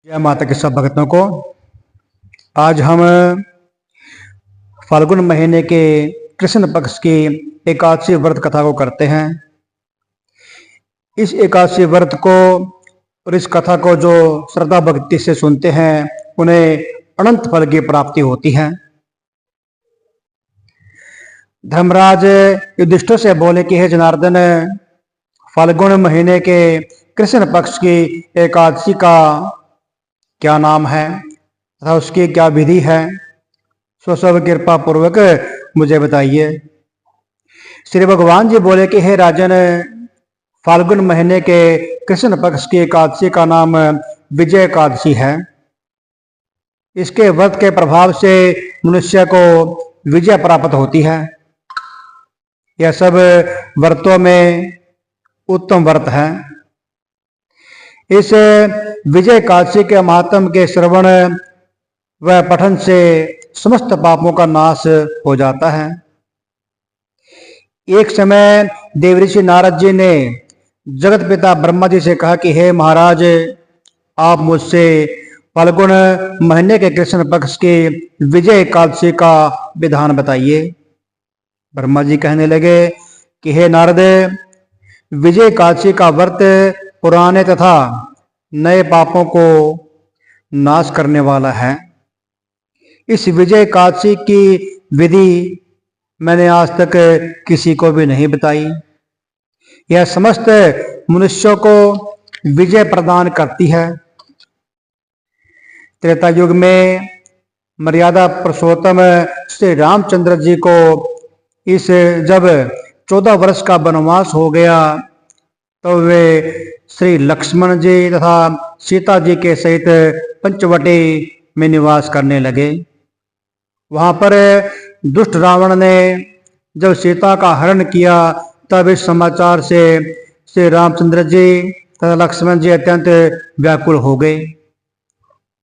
जय माता के सब भक्तों को। आज हम फाल्गुन महीने के कृष्ण पक्ष की एकादशी व्रत कथा को करते हैं। इस एकादशी व्रत को और इस कथा को जो श्रद्धा भक्ति से सुनते हैं उन्हें अनंत फल की प्राप्ति होती है। धर्मराज युधिष्ठिर से बोले कि हे जनार्दन, फाल्गुन महीने के कृष्ण पक्ष की एकादशी का क्या नाम है तथा उसकी क्या विधि है, सो सब कृपा पूर्वक मुझे बताइए। श्री भगवान जी बोले कि हे राजन, फाल्गुन महीने के कृष्ण पक्ष की एकादशी का नाम विजय एकादशी है। इसके व्रत के प्रभाव से मनुष्य को विजय प्राप्त होती है। यह सब व्रतों में उत्तम व्रत है। इस विजय एकादशी के महात्म के श्रवण व पठन से समस्त पापों का नाश हो जाता है। एक समय देवऋषि नारद जी ने जगत पिता ब्रह्मा जी से कहा कि हे महाराज, आप मुझसे फाल्गुन महीने के कृष्ण पक्ष की विजय एकादशी का विधान बताइए। ब्रह्मा जी कहने लगे कि हे नारद, विजय एकादशी का व्रत पुराने तथा नए पापों को नाश करने वाला है। इस विजय एकादशी की विधि मैंने आज तक किसी को भी नहीं बताई। यह समस्त मनुष्यों को विजय प्रदान करती है। त्रेता युग में मर्यादा पुरुषोत्तम श्री रामचंद्र जी को इस जब 14 वर्ष का वनवास हो गया तो वे श्री लक्ष्मण जी तथा सीता जी के सहित पंचवटी में निवास करने लगे। वहां पर दुष्ट रावण ने जब सीता का हरण किया तब इस समाचार से श्री रामचंद्र जी तथा लक्ष्मण जी अत्यंत व्याकुल हो गए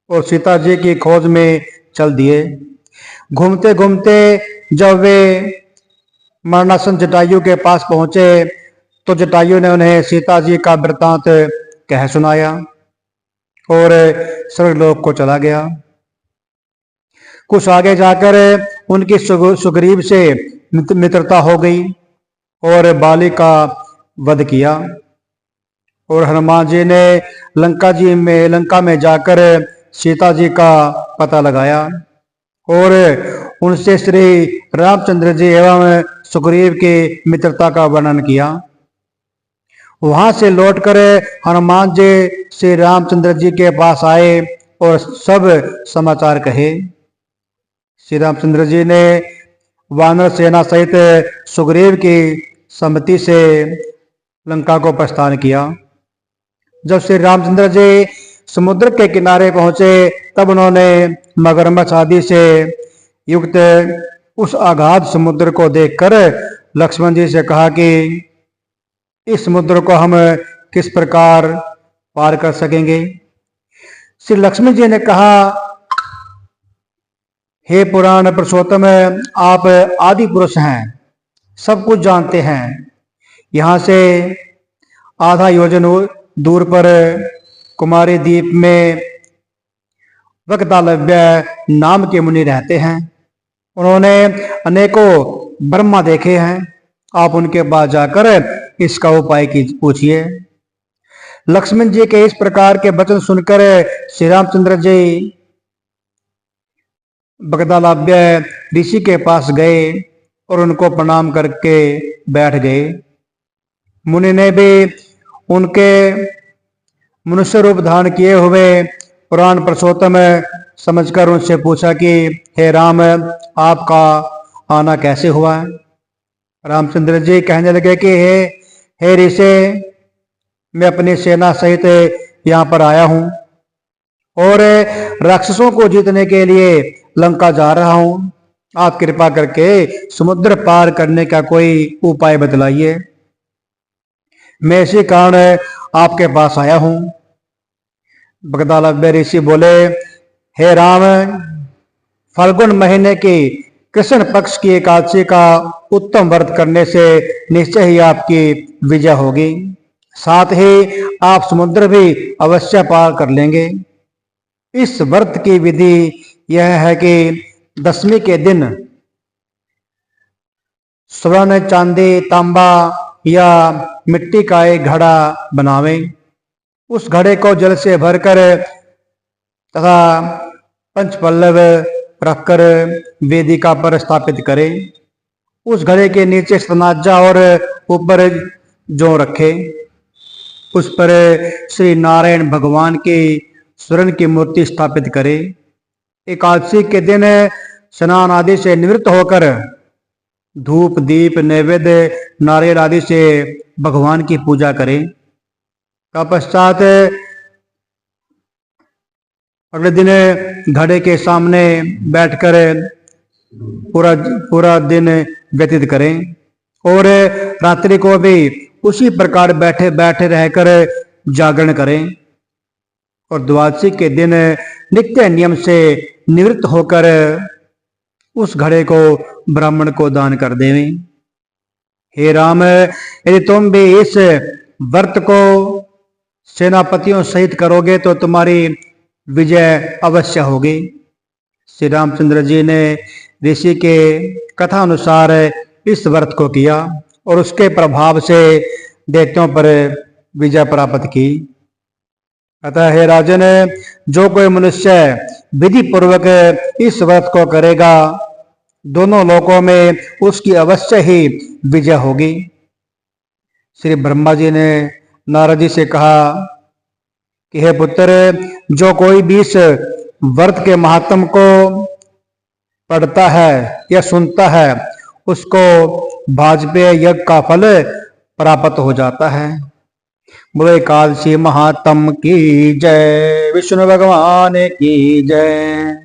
और सीता जी की खोज में चल दिए। घूमते घूमते जब वे मरणासन जटायु के पास पहुंचे तो जटायु ने उन्हें सीता जी का वृतांत कह सुनाया और स्वर्गलोक को चला गया। कुछ आगे जाकर उनकी सुग्रीव से मित्रता हो गई और बाली का वध किया और हनुमान जी ने लंका में जाकर सीता जी का पता लगाया और उनसे श्री रामचंद्र जी एवं सुग्रीव की मित्रता का वर्णन किया। वहां से लौटकर हनुमान जी श्री रामचंद्र जी के पास आए और सब समाचार कहे। श्री रामचंद्र जी ने वानर सेना सहित सुग्रीव की सम्मति से लंका को प्रस्थान किया। जब श्री रामचंद्र जी समुद्र के किनारे पहुंचे तब उन्होंने मगरमच्छ आदि से युक्त उस अगाध समुद्र को देखकर लक्ष्मण जी से कहा कि इस समुद्र को हम किस प्रकार पार कर सकेंगे। श्री लक्ष्मण जी ने कहा, हे पुराण पुरुषोत्तम, आप आदि पुरुष हैं, सब कुछ जानते हैं। यहाँ से आधा योजन दूर पर कुमारी द्वीप में वक्तालव्य नाम के मुनि रहते हैं। उन्होंने अनेकों ब्रह्मा देखे हैं। आप उनके पास जाकर इसका उपाय पूछिए। लक्ष्मण जी के इस प्रकार के वचन सुनकर श्री रामचंद्र जी बगदालव्य ऋषि के पास गए और उनको प्रणाम करके बैठ गए। मुनि ने भी उनके मनुष्य रूप धारण किए हुए पुराण पुरुषोत्तम समझकर उनसे पूछा कि हे राम, आपका आना कैसे हुआ। रामचंद्र जी कहने लगे कि हे ऋषि, मैं अपनी सेना सहित यहाँ पर आया हूँ और राक्षसों को जीतने के लिए लंका जा रहा हूँ। आप कृपा करके समुद्र पार करने का कोई उपाय बतलाइए। मैं इसी कारण आपके पास आया हूँ। बगदालव्य ऋषि बोले, हे राम, फाल्गुन महीने की कृष्ण पक्ष की एकादशी का उत्तम व्रत करने से निश्चय ही आपकी विजय होगी। साथ ही आप समुद्र भी अवश्य पार कर लेंगे। इस व्रत की विधि यह है कि दशमी के दिन स्वर्ण, चांदी, तांबा या मिट्टी का एक घड़ा बनावें। उस घड़े को जल से भरकर तथा पंचपल्लव रखकर वेदिका पर स्थापित करें। उस घड़े के नीचे सतनाजा और ऊपर जौ रखे। उस पर श्री नारायण भगवान की स्वर्ण की मूर्ति स्थापित करें। एकादशी के दिन स्नान आदि से निवृत्त होकर धूप, दीप, नैवेद्य, नारियल आदि से भगवान की पूजा करें। तत्पश्चात अगले दिन घड़े के सामने बैठकर पूरा दिन व्यतीत करें और रात्रि को भी उसी प्रकार बैठे बैठे रहकर जागरण करें और द्वादशी के दिन नित्य नियम से निवृत्त होकर उस घड़े को ब्राह्मण को दान कर देवें। हे राम, यदि तुम भी इस व्रत को सेनापतियों सहित करोगे तो तुम्हारी विजय अवश्य होगी। श्री रामचंद्र जी ने ऋषि के कथा अनुसार इस व्रत को किया और उसके प्रभाव से दैत्यों पर विजय प्राप्त की। अतः हे राजन, जो कोई मनुष्य विधि पूर्वक इस व्रत को करेगा, दोनों लोकों में उसकी अवश्य ही विजय होगी। श्री ब्रह्मा जी ने नारद जी से कहा कि हे पुत्र, जो कोई भी इस व्रत के महात्म को पढ़ता है या सुनता है, उसको भाजपे यज्ञ का फल प्राप्त हो जाता है। बोलो एकादशी महात्म की जय, विष्णु भगवान की जय।